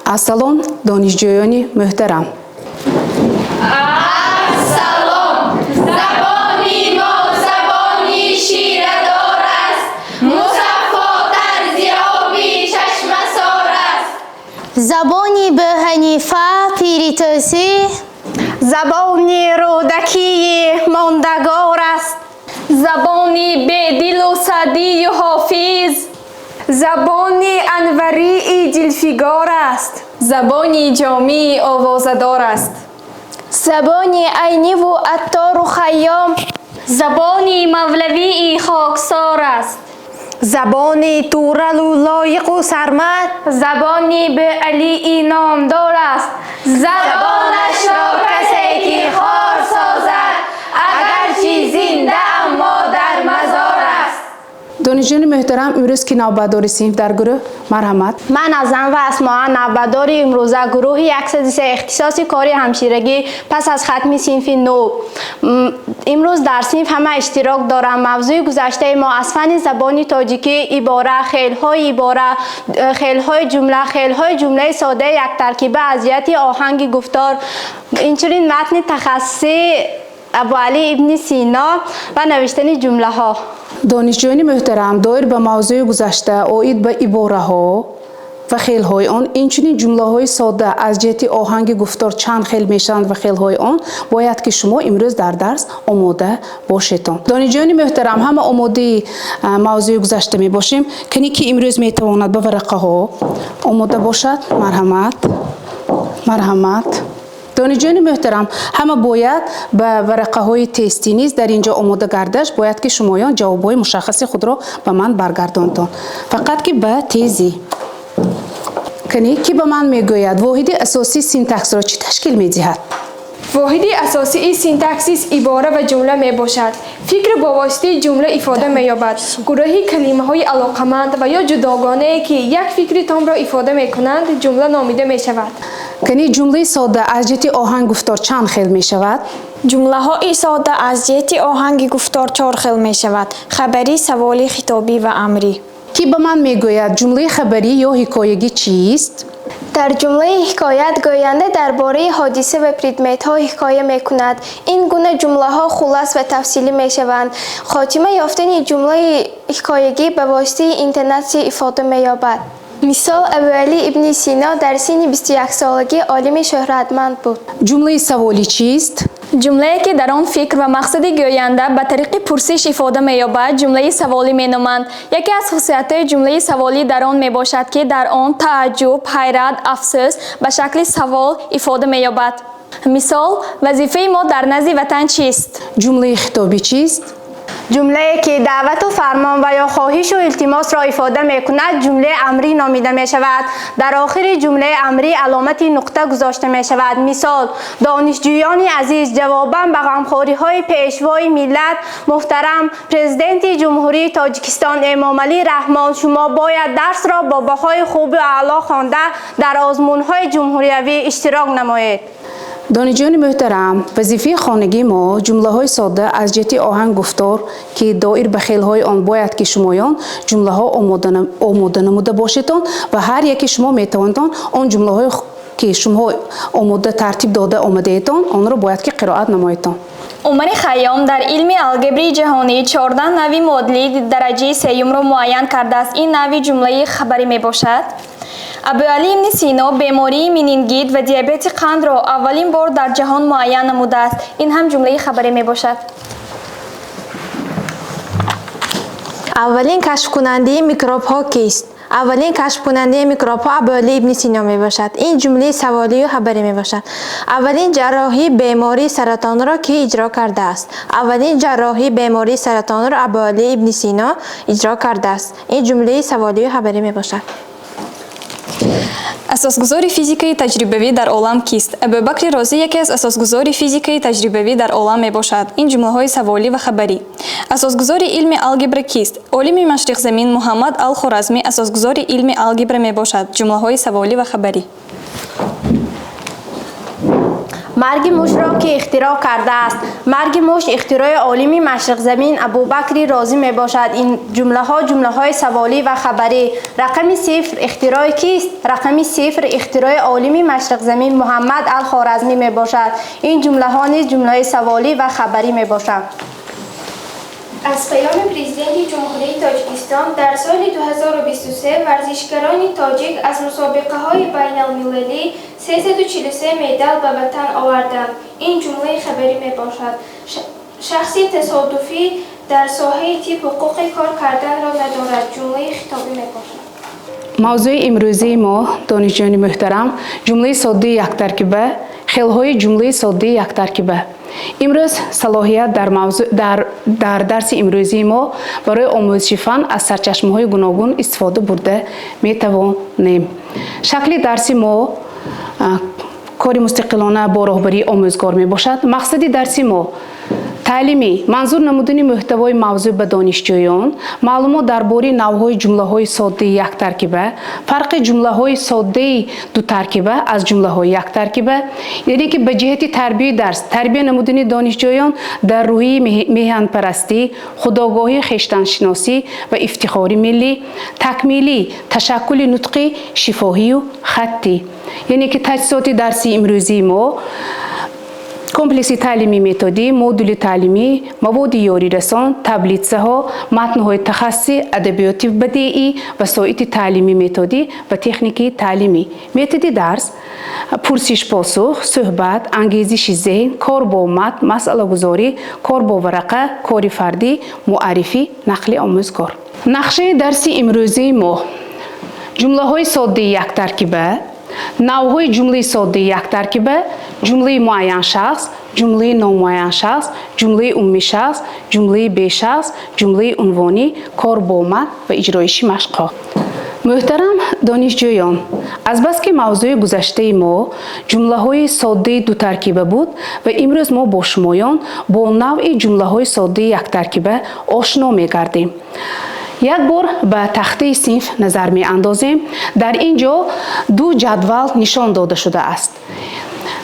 Assalom donishjo'yoni muhtaram. Assalom. Zaboni mo zaboni shirador ast. Musaffo tarzi obi chashmasor ast. Забони беҳанифа фиритоси забони рӯдакии мондагор аст. забони бедилу садию ҳофиз, забони анварии дилфигор аст. забони ҷомии овозадор аст. забони айниву аттору хайём, забони мавлавии хоксор аст. забони туралу лоиқу сармад, забони беалии номдор аст. Zabonashro kase ki khor sozad, agarchi zinda ammo dar mazor ast. Donishjo'yoni muhtaram, imroz ki navbatdori sinf дар гурӯҳ марҳамат. ман азам ва асмоан навбатдори имрӯза гурӯҳи 103 ихтисоси кори ҳамширагӣ пас аз хатми синфи 9. имрӯз дар синф ҳама иштирок дорам. мавзӯи гузаштаи мо аз фанни забони тоҷикӣ ибора, хелҳои ибора, хелҳои ҷумла, хелҳои ҷумлаи содаи яктаркиба, азияти оҳанги гуфтор, инчунин матни тахассусӣ абуалӣ ибни сино ва навиштани ҷумлаҳо. Donishjo'yoni muhtaram, доир ба мавзӯи гузашта оид ба ибораҳо ва хелҳои он, инчунин ҷумлаҳои сода аз ҷиҳати оҳанги гуфтор чанд хел мешаванд ва хелҳои он бояд ки шумо имрӯз дар дарс омода бошедон. Donishjo'yoni muhtaram, ҳама омодаи мавзӯи гузашта мебошем. Кане ки имрӯз метавонад ба варақаҳо омода бошад? Марҳамат. Марҳамат. Donishjo'yoni muhtaram, ҳама бояд ба варақаҳои тестӣ низ дар инҷо омода гардаш, бояд ки шумоён ҷавобҳои мушаххаси худро ба ман баргардонтон. Фақат ки ба тезӣ. Кане ки ба ман мегӯяд воҳиди асосии синтаксро чӣ ташкил медиҳад? воҳиди асосии синтаксис ибора ва ҷумла мебошад. фикр бо воситаи ҷумла ифода меёбад. гурӯҳи калимаҳои алоқаманд ва ё ҷудогонае ки як фикри томро ифода мекунанд ҷумла номида мешавад. Кане ҷумлаи сода аз ҷиҳати оҳанг гуфтор чанд хел мешавад? ҷумлаҳои сода аз ҷиҳати оҳанги гуфтор 4 хел мешавад: хабарӣ, саволӣ, хитобӣ ва амрӣ. Ки ба ман мегӯяд ҷумлаи хабарӣ ё ҳикоягӣ чист? дар ҷумлаи ҳикоят гӯянда дар бораи ҳодиса ва предметҳо ҳикоя мекунад. ин гуна ҷумлаҳо хулас ва тафсилӣ мешаванд. хотима ёфтани ҷумлаи ҳикоягӣ ба воситаи интонатсия ифода меёбад. мисол, абуалӣ ибни сино дар синни 21-солагӣ олими шӯҳратманд буд. ҷумлаи саволӣ чист? ҷумлае ки дар он фикр ва мақсади гӯянда ба тариқи пурсиш ифода меёбад ҷумлаи саволӣ меноманд. яке аз хусусиятҳои ҷумлаи саволӣ дар он мебошад ки дар он тааҷҷуб, ҳайрат, афсӯс ба шакли савол ифода меёбад. мисол, вазифаи мо дар назди ватан чист? ҷумлаи хитобӣ чист? ҷумлае ки даъвату фармон ва ё хоҳишу илтимосро ифода мекунад ҷумлаи амрӣ номида мешавад. дар охири ҷумлаи амрӣ аломати нуқта гузошта мешавад. мисол, донишҷӯёни азиз, ҷавобан ба ғамхориҳои пешвои миллат муҳтарам президенти ҷумҳурии Тоҷикистон Эмомалӣ Раҳмон, шумо бояд дарсро бо баҳои хубу аъло хонда дар озмунҳои ҷумҳуриявӣ иштирок намоед. Donishjo'yoni muhtaram, вазифаи хонагии мо ҷумлаҳои сода аз ҷиҳати оҳанг гуфтор ки доир ба хелҳои он бояд ки шумоён ҷумлаҳо омода намуда бошедон ва ҳар яке шумо метавонедон он ҷумлаҳое ки шумо омода тартиб дода омадаедон онро бояд ки қироат намоедон. умари хайём дар илми алгебрии ҷаҳонӣ 14 нави модулӣ дараҷаи сеюмро муайян кардааст. ин нави ҷумлаи хабарӣ мебошад. абуалӣ ибни сино бемории менингит ва диабети қандро аввалин бор дар ҷаҳон муайян намудааст. ин ҳам ҷумлаи хабарӣ мебошад. аввалин кашфкунандаи микробҳо кист? аввалин кашфкунандаи микробҳо абуалӣ ибни сино мебошад. ин ҷумлаи саволию хабарӣ мебошад. аввалин ҷарроҳии бемории саратонро ки иҷро кардааст? аввалин ҷарроҳии бемории саратонро абуалӣ ибни сино иҷро кардааст. ин ҷумлаи саволию хабарӣ мебошад. асосгузори физикаи таҷрибавӣ дар олам кист? Абубакри Розӣ яке аз асосгузори физикаи таҷрибавӣ дар олам мебошад. ин ҷумлаҳои саволӣ ва хабарӣ. асосгузори илми алгебра кист? олими Машриқзамин Муҳаммад Ал-Хоразмӣ асосгузори илми алгебра мебошад. ҷумлаҳои саволӣ ва хабарӣ. марги мушро ки ихтироъ кардааст. Марги муш ихтирои олими машриқзамин Абубакри розӣ мебошад. Ин ҷумлаҳо ҷумлаҳои саволӣ ва хабарӣ. Рақами 0 ихтирои кист? Рақами 0 ихтирои олими машриқзамин Муҳаммад ал-Хоразмӣ мебошад. Ин ҷумлаҳо низ ҷумлаи саволӣ ва хабарӣ мебошанд. از پیام پرزیدنت جمهوری تاجیکستان در سال 2023 ورزشکاران تاجیک از مسابقه‌های بین‌المللی 343 مدال به وطن آوردند. این جمله خبری میباشد. شخصی تصادفی در ساحه طب حقوق کار کردن را ندارد. جمله خطابی میباشد. موضوع امروزی ما دانشجویان محترم جمله ساده یک ترکیبه خیل‌های جمله ساده یک ترکیبه. امروز صلاحیت در درس امروزی ما برای آموزش فن از سرچشمه‌های گوناگون استفاده برده می‌توانیم. شکل درس ما کاری مستقلانه با راهبری آموزگار میباشد. مقصد درس ما تعلیمی منظور نمودن محتوای موضوع به دانشجویان، معلومات درباره نوع‌های جمله‌های ساده یک ترکیبه، فرق جمله‌های ساده دو ترکیبه از جمله‌های یک ترکیبه، یعنی که به جهت تربیت نمودن دانشجویان در روحیه میهن‌پرستی، خودآگاهی خویشتن‌شناسی و افتخار ملی، تکمیلی تشکل نطقی شفاهی و خطی. یعنی که تجهیزات درسی امروزی ما کمپلکسی تعلیمی متدی، مدل تعلیمی، مواد یاری رسان، تبلیغات ها، متن‌های تخصصی، ادبیات بدیعی، وسایط تعلیمی متدی و تکنیکی تعلیمی. متد درس پرسش پاسخ، صحبت، انگیزش ذهن، کار با متن، مسئله گذاری، کار با ورقه، کار فردی، معرفی، نقل آموزگار. نقشه درس امروزی ما جمله‌های ساده یک ترکیبه، نوع‌های جمله ساده یک ترکیبه، جمله معین شخص، جمله نامعین شخص، جمله عمومی شخص، جمله به شخص، جمله عنوانی، کار با متن و اجرایش مشق‌ها. محترم دانشجویان، از بس که موضوع گذشته ما جمله‌های ساده دو ترکیبه بود و امروز ما با شمایان با نوع جمله‌های ساده یک ترکیبه آشنا می‌گردیم. یک بار به تخته صنف نظر می اندازیم. در اینجا دو جدول نشان داده شده است.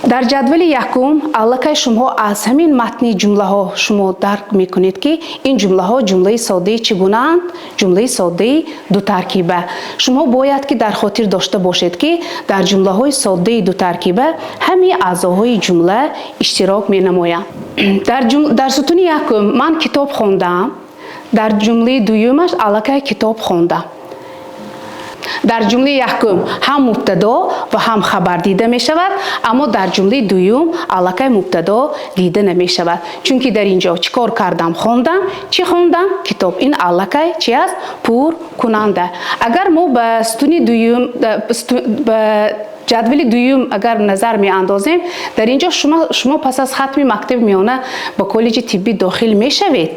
در جدول یکم الکی شما از همین متن جمله ها شما درک می کنید که این جمله ها جمله ساده چگونه اند؟ جمله ساده دو ترکیبه. شما باید که در خاطر داشته باشید که در جمله های ساده دو ترکیبه همه اعضاهای جمله اشتراک می نمایند. در ستون یکم من کتاب خواندم. در جمله دویمش الکی کتاب خوندم. در جمله یکم هم مبتدا و هم خبر دیده می شود، اما در جمله دویم الکی مبتدا دیده نمی شود. چون که در اینجا چیکار کردم؟ خوندم. چی خوندم؟ کتاب. این الکی چی است؟ پر کننده. اگر ما به ستون دویم به جدول دویم اگر نظر می اندازیم، در اینجا شما پس از ختم مکتب میانه به کالج طبی داخل می شوید.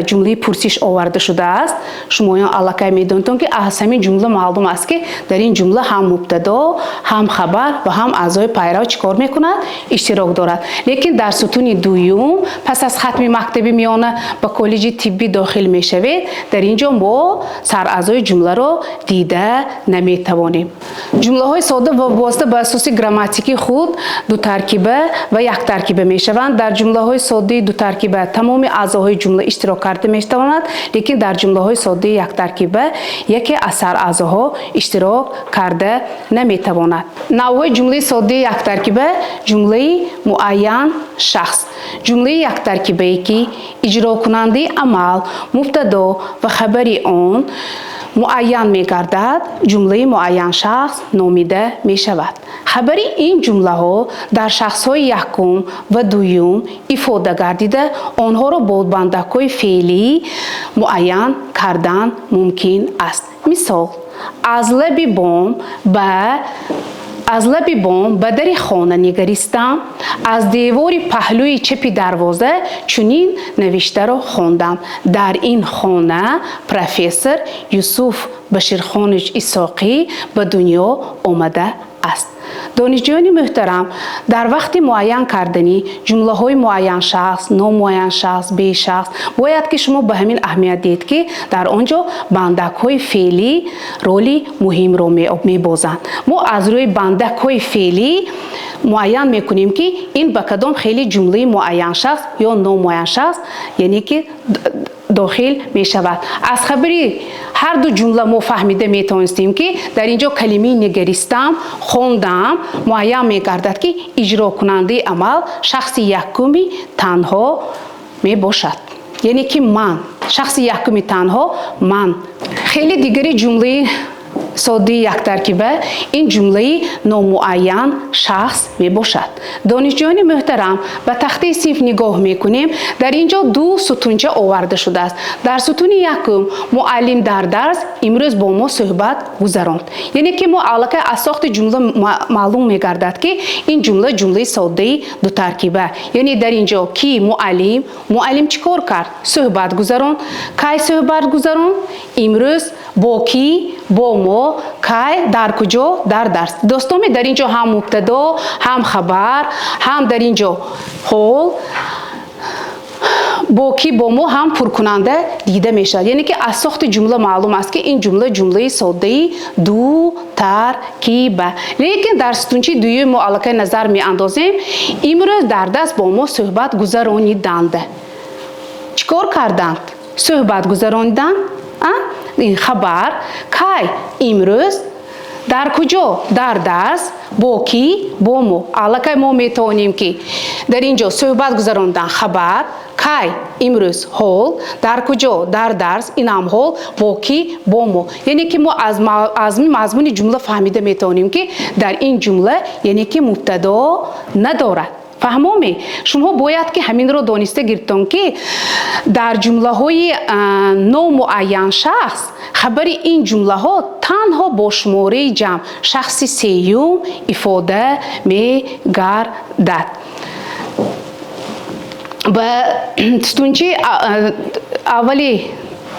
جمله پرسش آورده شده است. شما الکی میدونید که از همین جمله معلوم است که در این جمله هم مبتدا، هم خبر و هم اعضای پیرو چیکار میکند؟ اشتراک دارد. لیکن در ستون دوم پس از ختم مکتب میانه به کالج طبی داخل میشوید، در اینجا ما سر اعضای جمله را دیده نمیتوانیم. جمله های ساده و واسطه به اساس گراماتیکی خود دو ترکیبه و یک ترکیبه میشوند. در جمله های ساده دو ترکیبه تمام اعضاهای جمله اشتراک کرده میتواند، لیکن در جمله های ساده یک ترکیبه یکی از سر اعضاها اشتراک کرده نمیتواند. نوع جمله ساده یک ترکیبه جمله معین شخص. جمله یک ترکیبه ای که اجرا کننده عمل، مبتدا و خبری آن معین می گردد، جمله معین شخص نامیده می شود. خبری این جمله ها در شخص های یکم و دوم ifade گردیده آنها را با بندک‌های فعلی معین کردن ممکن است. مثال: از لب بام به در خانه نگریستم، از دیوار پهلوی چپ دروازه چنین نوشته را خواندم: در این خانه پروفسور یوسف بشیرخانج اسحاقی به دنیا آمده است. دانشجویان محترم، در وقت معین کردنی جمله های معین شخص، نامعین شخص، به شخص باید که شما به همین اهمیت دید که در آنجا بندک های فعلی رولی مهم را می بازند. ما از روی بندک های فعلی муайян мекунем ки ин ба кадом хели ҷумлаи муайян шахс ё номуайян шахс яъне ки дохил мешавад. аз хабари ҳар ду ҷумла мо фаҳмида метавонистем ки дар инҷо калимаи нигаристам хондам муайян мегардад ки иҷрокунандаи амал шахси якуми танҳо мебошад, яъне ки ман шахси якуми танҳо ман. хеле дигари ҷумлаи соддаи яктаркиба ин ҷумлаи номуайян шахс мебошад. донишҷӯёни муҳтарам, ба тахтаи синф нигоҳ мекунем. дар инҷо ду сутунча оварда шудааст. дар сутуни якум муаллим дар дарс имрӯз бо мо суҳбат гузаронд, яъне ки мо аллакай аз сохти ҷумла маълум мегардад ки ин ҷумла ҷумлаи соддаи дутаркиба, яъне дар инҷо ки муаллим чӣ кор кард? суҳбат гузаронд. кай суҳбат гузаронд? имрӯз. бо ки? бо мо. кай? дар куҷо? дар дарс. достоми дар инҷо ҳам мубтадо, ҳам хабар, ҳам дар инҷо ҳол, бо ки бо мо ҳам пуркунанда дида мешавад, яъне ки аз сохти ҷумла маълум аст ки ин ҷумла ҷумлаи соддаи дутаркиба. лекин дар сутунчи дуюм мо аллакай назар меандозем. имрӯз дар дарс бо мо суҳбат гузарониданд. чӣ кор карданд? суҳбат гузарониданд. ин хабар. кай? имрӯз. дар куҷо? дар дарс. бо ки? бо мо. аллакай мо метавонем ки дар инҷо суҳбат гузарондан хабар, кай? имрӯз. ҳол. дар куҷо? дар дарс. инам ҳол. бо ки? бо мо. яъне ки мо аз мазмуни ҷумла фаҳмида метавонем ки дар ин ҷумла яъне ки мубтадо надорад. фаҳмоме? шумо бояд ки ҳаминро дониста гирифтон ки дар ҷумлаҳои номуайян шахс хабари ин ҷумлаҳо танҳо бо шумораи ҷамъ шахси сеюм ифода мегардад. ба сутунчи аввали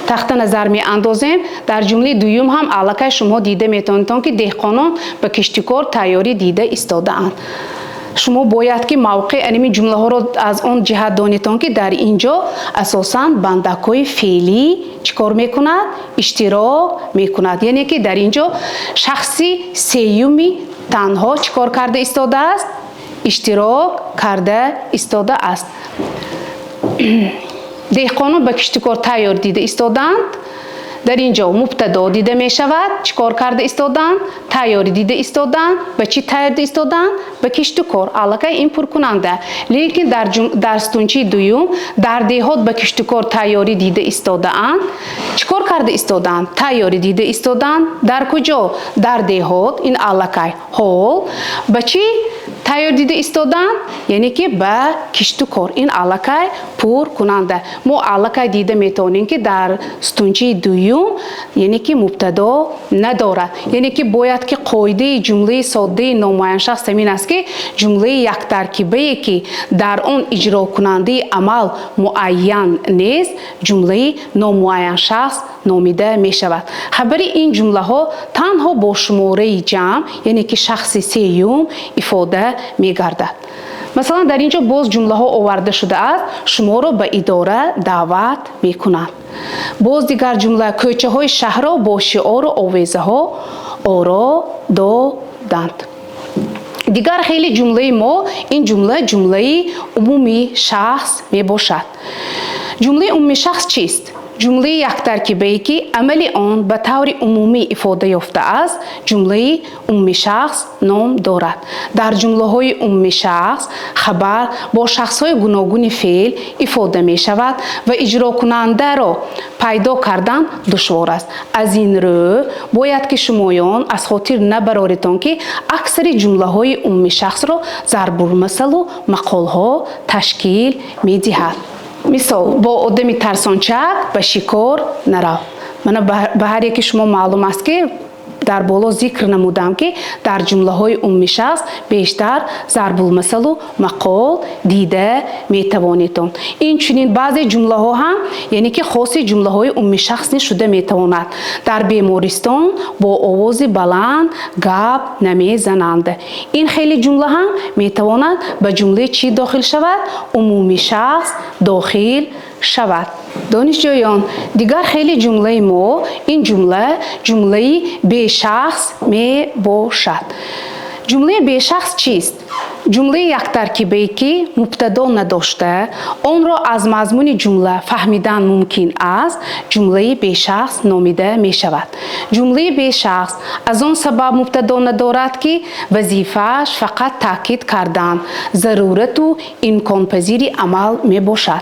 тахта назар меандозем. дар ҷумлаи дуюм ҳам аллакай шумо дида метавонед ки деҳқонон ба киштикор тайёрӣ дида истодаанд. шумо бояд ки мавқеъ аними ҷумлаҳоро аз он ҷиҳат донетон ки дар инҷо асосан бандакҳои феълӣ чӣ кор мекунад? иштирок мекунад, яъне ки дар инҷо шахси сеюми танҳо чӣ кор карда истодааст? иштирок карда истодааст. деҳқонон ба киштикор тайёр дида истодаанд. дар инҷо мубтадо дида мешавад. чӣ кор карда истоданд? тайёрӣ дида истоданд. ба чӣ тайёр дида истоданд? ба киштукор. аллакай ин пуркунанда. лекин дар сутунчи дуюм дар деҳот ба киштукор тайёрӣ дида истодаанд. чӣ кор карда истоданд? тайёрӣ дида истоданд. дар куҷо? дар деҳот. ин аллакай ҳол. ба чӣ тайёр дида истоданд? яъне ки ба киштукор. ин аллакай пуркунанда. мо аллакай дида метавонем ки дар сутунчи дуюм яъне ки мубтадо надорад. яъне ки бояд ки қоидаи ҷумлаи соддаи номуайян шахс ҳамин аст ки ҷумлаи яктаркибае ки дар он иҷрокунандаи амал муайян нест ҷумлаи номуайян шахс номида мешавад. хабари ин ҷумлаҳо танҳо бо шумораи ҷамъ яъне ки шахси сеюм ифода мегардад. масалан дар инҷо боз ҷумлаҳо оварда шудааст. шуморо ба идора даъват мекунанд. боз дигар ҷумла кӯчаҳои шаҳрро бо шиору овезаҳо оро доданд. дигар хеле ҷумлаи мо ин ҷумлаи умуми шахс мебошад. ҷумлаи умуми шахс чист? ҷумлаи яктаркибае ки амали он ба таври умумӣ ифода ёфтааст ҷумлаи умуми шахс ном дорад. дар ҷумлаҳои умуми шахс хабар бо шахсҳои гуногуни феъл ифода мешавад ва иҷрокунандаро пайдо кардан душвор аст. аз ин рӯ бояд ки шумоён аз хотир набароретон ки аксари ҷумлаҳои умуми шахсро зарбулмасалу мақолҳо ташкил медиҳад. мисол бо одами тарсончак ба шикор нарав. мана ба ҳар яки шумо маълум аст ки дар боло зикр намудам ки дар ҷумлаҳои умуми шахс бештар зарбулмасалу мақол дида метавонедон. инчунин баъзе ҷумлаҳо ҳам яъне ки хоси ҷумлаҳои умуми шахс низ шуда метавонад. дар бемористон бо овози баланд гап намезананд. ин хеле ҷумла ҳам метавонад ба ҷумлаи чӣ дохил шавад? умуми шахс дохил шавад. донишҷӯён, дигар хеле ҷумлаи мо ин ҷумлаи бешахс мебошад. ҷумлаи бешахс чист? جمله یک ترکیبی که مبتدا نداشته آن را از مضمون جمله فهمیدن ممکن است جمله به شخص نامیده می شود. جمله به شخص از آن سبب مبتدا ندارد که وظیفه‌اش فقط تاکید کردن ضرورت و امکان پذیر عمل می باشد.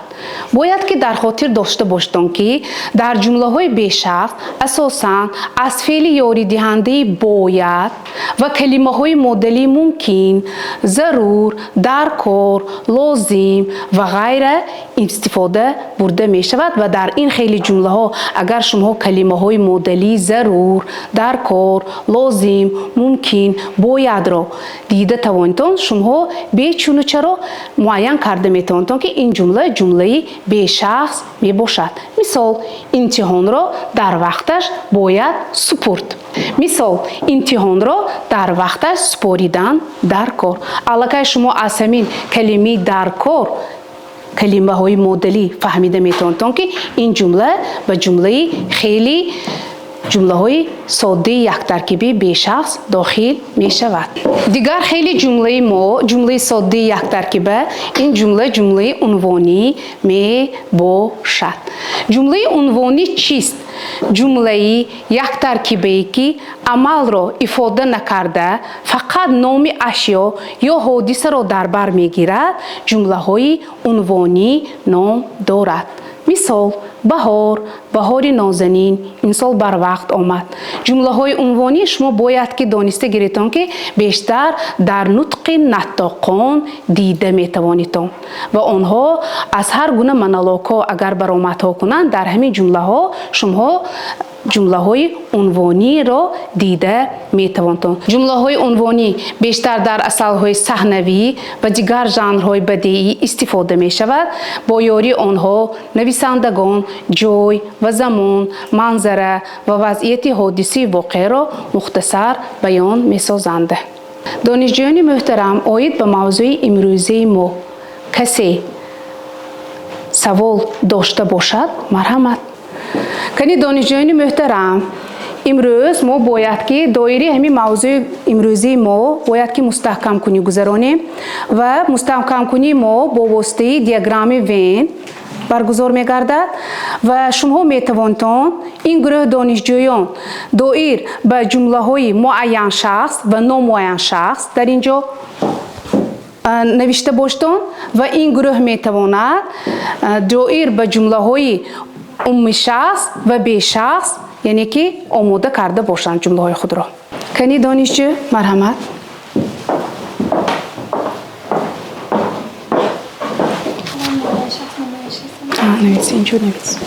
باید که در خاطر داشته باشید که در جمله های به شخص اساساً از فعل یاری دهنده باید و کلمه های مدلی ممکن، ضرور، در کار، لازم و غیره استفاده برده می شود و در این خیلی جمله ها اگر شما کلمه های مدلی ضرور، در کار، لازم، ممکن، باید را دیده توانید شما به چون و چرا معین کرده می توانید که این جمله به شخص می باشد. مثال امتحان را در وقتش باید سپرد. مثال امتحان را در وقتش سپاریدن در کار. البته شما از همین کلمه در کار کلمه های مدلی فهمیده میتونید که این جمله به جمله خیلی جمله های ساده یک ترکیبی به شخص داخل می شود. دیگر خیلی جمله ساده یک ترکیبه این جمله عنوانی می باشد. جمله عنوانی چیست؟ جمله یک ترکیبی که عمل را ifade نکرده فقط نام اشیا یا حادثه را در بر میگیرد جمله های عنوانی نام دارد. مثال بهار نازنین این سال بر وقت آمد. جمله های عنوانی شما باید که دانسته گیرید که بیشتر در نطق نطاقان دیده می توانید و آنها از هر گونه مونولوگ ها اگر برآمد ها کنند در همین جمله ها شما جمله های عنوانی را دیده می توانید. جمله های عنوانی بیشتر در اصل های صحنوی و دیگر ژانرهای بدیعی استفاده می شود. با یاری آنها نویسندگان جای و زمان، منظره و وضعیت حادثی واقع را مختصر بیان می سازند. دانشجویان محترم، آید به موضوع امروزی ما کسی سوال داشته باشد مرحمت. کنی دانشجویان محترم، امروز ما باید که دایره همین موضوع امروزی ما باید که مستحکم کنی گذرانیم و مستحکم کنی ما با واسطه دیاگرام وین برگزار می‌گردد و شما می‌توانید این گروه دانشجویان دایر به جمله‌های معین شخص و نامعین شخص در اینجا نوشته باشید و این گروه می‌تواند دایر به جمله‌های عمومی شخص و به شخص یعنی که آماده کرده باشند جمله های خود را. کنی دانشجو مرحمت. نویس اینجور نویس.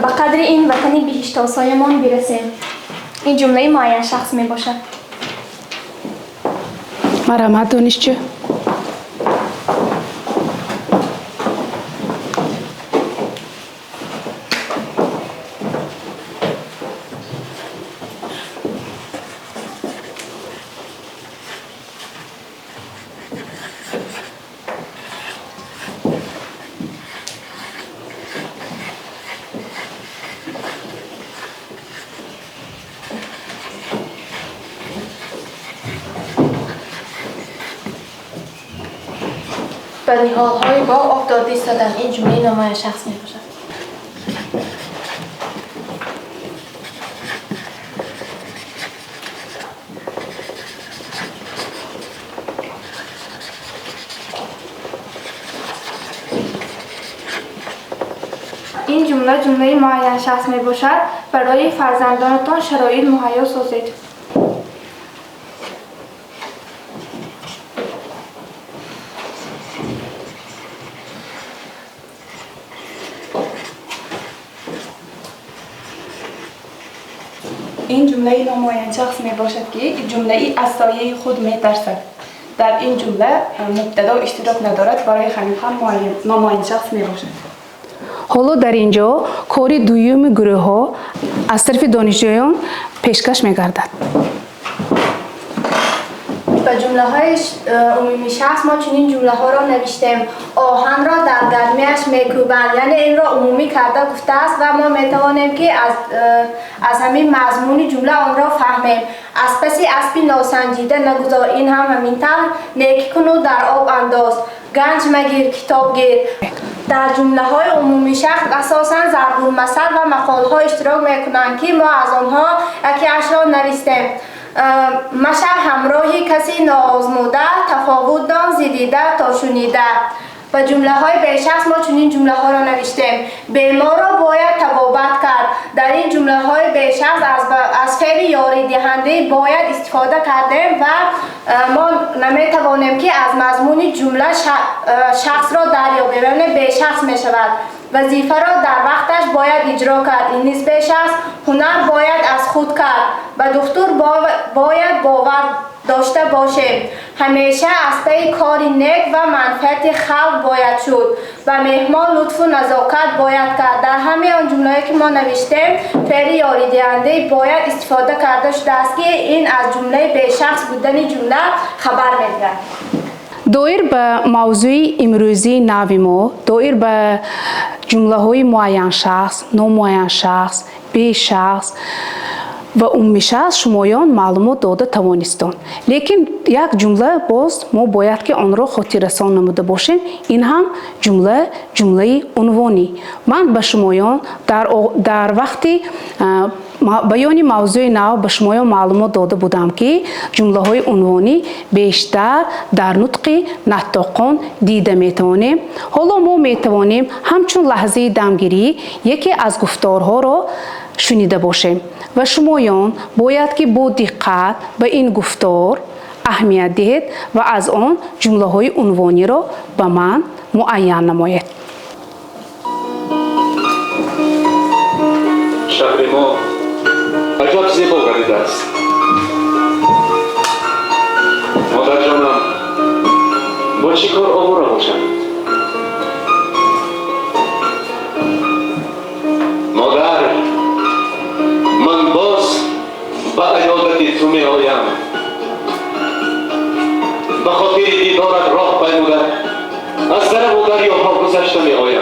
به قدر این وطنی بهشت آسایمان برسیم. این جمله معین شخص می باشد. مرحمت دانشجو. به نهال‌های با آب داده ایستادن این جمله نامه شخص می باشد. جمله جمله معین شخص می باشد برای فرزندانتان شرایط مهیا سازید. این جمله نامعین شخص می باشد که جمله از سایه خود می ترسد. در این جمله مبتدا اشتراک ندارد، برای همین هم نامعین شخص می باشد. حالا در اینجا کاری دویم گروه ها از طرف دانشجویان پیشکش می گردد. به جمله های عمومی شخص ما چنین جمله ها را نوشتیم: آهن را در گرمیش میکوبند، یعنی این را عمومی کرده گفته است و ما میتوانیم که از همین مضمون جمله آن را فهمیم. از پس اسبی ناسنجیده نگذار، این هم همینطور نیکی کن و در آب انداز، گنج مگیر کتاب گیر. در جمله های عمومی شخص اساساً ضرب المثل و مقال ها اشتراک میکنند که ما از آنها یکی‌اش را نوشتیم. مشو همراهی کسی ناآزموده، تفاوت دان زدیده تا شنیده. و جمله های به شخص ما چنین جمله ها را نوشتیم: بیمار را باید طبابت کرد. در این جمله های به شخص از فعل یاری دهنده باید استفاده کردیم و ما نمیتوانیم که از مضمون جمله شخص را دریابیم، یعنی به شخص می شود. وظیفه را در وقتش باید اجرا کرد، این نیز به شخص. هنر باید از خود کرد. و دکتر باید باور داشته باشیم. همیشه از پی کاری نیک و منفعت خلق باید شد و مهمان لطف و نزاکت باید کرد. در همه آن جمله‌ای که ما نوشتیم فعل یاری دهنده باید استفاده کرده شده است که این از جمله به شخص بودن جمله خبر می‌دهد. دایر به موضوع امروزی نوی ما، دایر به جمله های معین شخص، نامعین شخص، به شخص و عمومی شخص شمایان معلومات داده توانستند. لیکن یک جمله باز ما باید که آن را خاطررسان نموده باشیم. این هم جمله عنوانی. من به شمایان در وقتی بیان موضوع نو به شمایان معلومات داده بودم که جمله های عنوانی بیشتر در نطق نطاقان دیده میتوانیم. حالا ما میتوانیم همچون لحظه دمگیری یکی از گفتارها را شنیده باشیم و شمایان باید که با دقت به این گفتار اهمیت دهید و از آن جمله های عنوانی را به من معین نمایید. شهر ما عجب زیبا گردیده است. مادر جانم با چی کار آواره باشم؟ مادر، من باز به عیادت تو می آیم. به خاطر دیدارت راه پیموده از در و دریاها گذشته می آیم.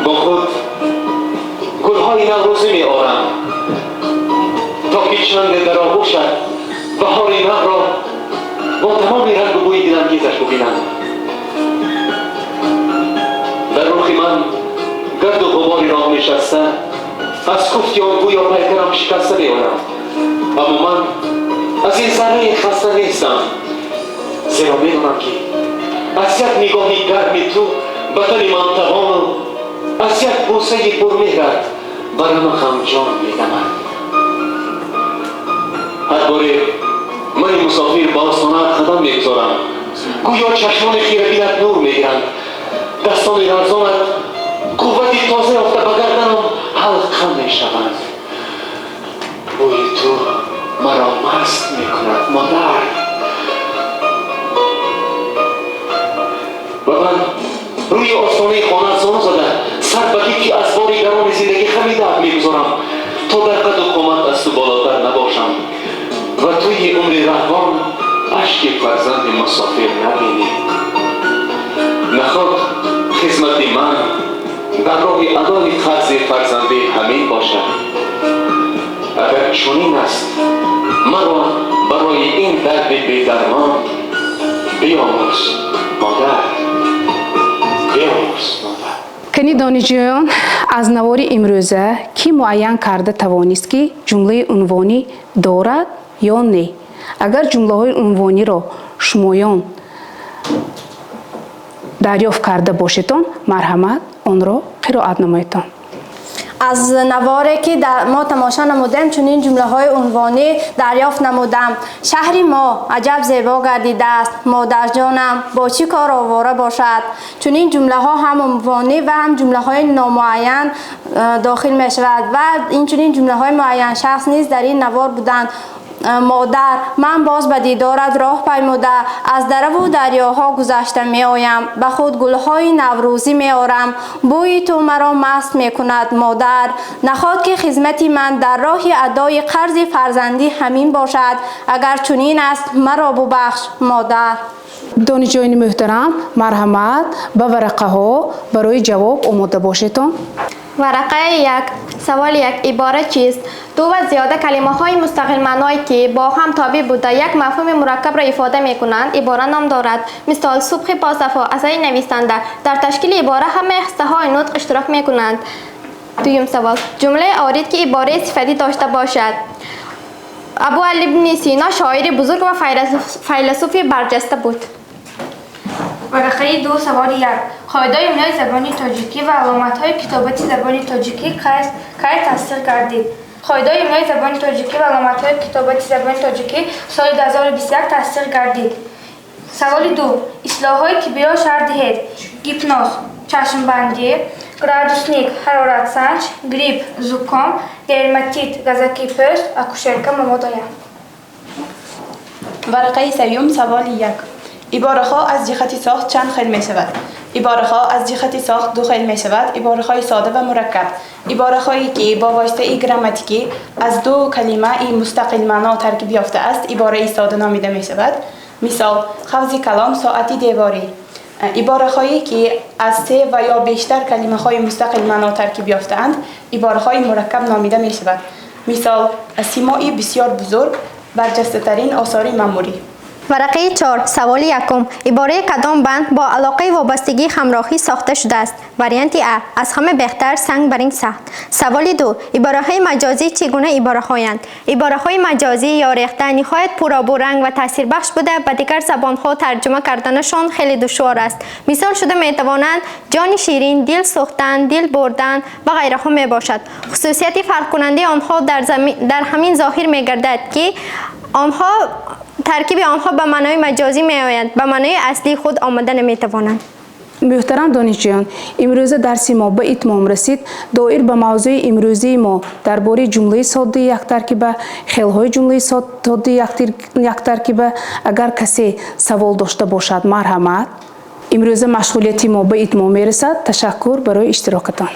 با خود گلهای نوروزی می آرم تا که چند در آغوشت بهار نو را با تمام رنگ و بوی دلانگیزش ببینم. در رخ من گرد و غباری راه نشسته از کوفتی آن گویا پیکرم شکسته می آیم. اما من از این ذره خسته نیستم، زیرا می دانم که از یک نگاهی گرمی تو به تن من توان و از یک بوسه پرمهرت برای هم جان می دمد. هر باره من مسافر با آستانه‌ات قدم می گذارم، گویا چشمان خیره بینت نور می گیرند، دستان لرزانت قوتی تازه یافته به گردنم حلقه می شوند. بوی تو مرا مست می کند مادر. و من روی آستانه خانه زانو زده سر به که از باری گران زندگی خمیده می گذارم تا در قد و قامت از تو بالاتر نباشم و توی عمر رهبان اشک فرزند مسافر نبینی. نخواد خدمت من در راه ادای قرض فرزندی همین باشد. اگر چنین است مرا برای این درد بی‌درمان بیامرز مادر، بیامرز مادر. کنی دانشجویان از نوار امروزه کی معین کرده توانست که جمله عنوانی دارد یا نه؟ اگر جمله های عنوانی را شمایان дарёфт карда бошедтон марҳамат онро қироат намоедтон. از نواری که ما تماشا نمودیم چنین جمله های عنوانی دریافت نمودم. شهر ما عجب زیبا گردیده است، مادر جانم با چی کار آواره باشد. چنین جمله ها هم عنوانی و هم جمله های نامعین داخل می شود و این چنین جمله های معین شخص نیز در این نوار بودند. مادر، من باز به دیدارت راه پیموده از دره و دریاها گذشته می آیم، به خود گلهای نوروزی می آرم، بوی تو مرا مست می کند. مادر، نخواد که خدمت من در راه ادای قرض فرزندی همین باشد، اگر چنین است مرا ببخش مادر. دانشجویان محترم مرحمت با ورقه ها برای جواب آماده باشید. ورقه 1. سوال 1. عبارت چیست؟ دو و زیاده کلمه های مستقل معنایی که با هم تابع بوده یک مفهوم مرکب را افاده می کنند عبارت نام دارد. مثال صبح باصفا اثر نویسنده در تشکیل عبارت همه هسته های نطق اشتراک می کنند. دویم سوال. جمله آورید که عبارت صفتی داشته باشد. ابو علی بن سینا شاعر بزرگ و فیلسوف برجسته بود. ورقه 2. سوال 1. قاعده املای زبان تاجیکی و علامت های کتابت زبان تاجیکی کی تأسیس گردید؟ قاعده املای زبان تاجیکی و علامت های کتابت زبان تاجیکی سال 2021 تأسیس گردید. سوال 2. اصطلاح‌هایی که بیا شرح دهید. گیپنوز، چشم‌بندی، گرادوسنیک، حرارت سنج، گریپ، زکام، درماتیت، گازکی پوست، اکوشرکا ممادایا. ورقه 3. سوال 1. عباره‌ها از جهت ساخت چند خیل می شود؟ عباره‌ها از جهت ساخت دو خیل می شود. عباره‌های ساده و مرکب. عباره‌هایی که با واسطه گراماتیکی از دو کلمه ای مستقل معنا ترکیب یافته است عباره ساده نامیده می شود. مثال حوض کلام، ساعتی دیواری. عباره‌هایی که از سه و یا بیشتر کلمه‌های مستقل معنا ترکیب یافته‌اند عباره‌های مرکب نامیده می شود. مثال سیمایی بسیار بزرگ، برجسته‌ترین آثار معماری. ورقه 4. سوال 1. عباره کدام بند با علاقه وابستگی همراهی ساخته شده است؟ واریانت ا. از همه بهتر، سنگ بر این سخت. سوال 2. عباره های مجازی چگونه عباره هایند؟ عباره های مجازی یا ریخته نهایت پرآب و رنگ و تاثیر بخش بوده به دیگر زبان ها ترجمه کردنشان خیلی دشوار است. مثال شده می توانند جان شیرین، دل سوختن، دل بردن و غیره ها می باشد. خصوصیت فرق کننده آنها در همین ظاهر می گردد که ترکیب آنها به معنای مجازی می آیند، به معنای اصلی خود آمده نمی توانند. محترم دانشجویان، امروز درسی ما به اتمام رسید. دایر به موضوع امروزی ما درباره جمله ساده یک ترکیبه، خیل‌های جمله ساده یک ترکیبه. اگر کسی سوال داشته باشد مرحمت. امروز مشغولیت ما به اتمام می رسد. تشکر برای اشتراکتان.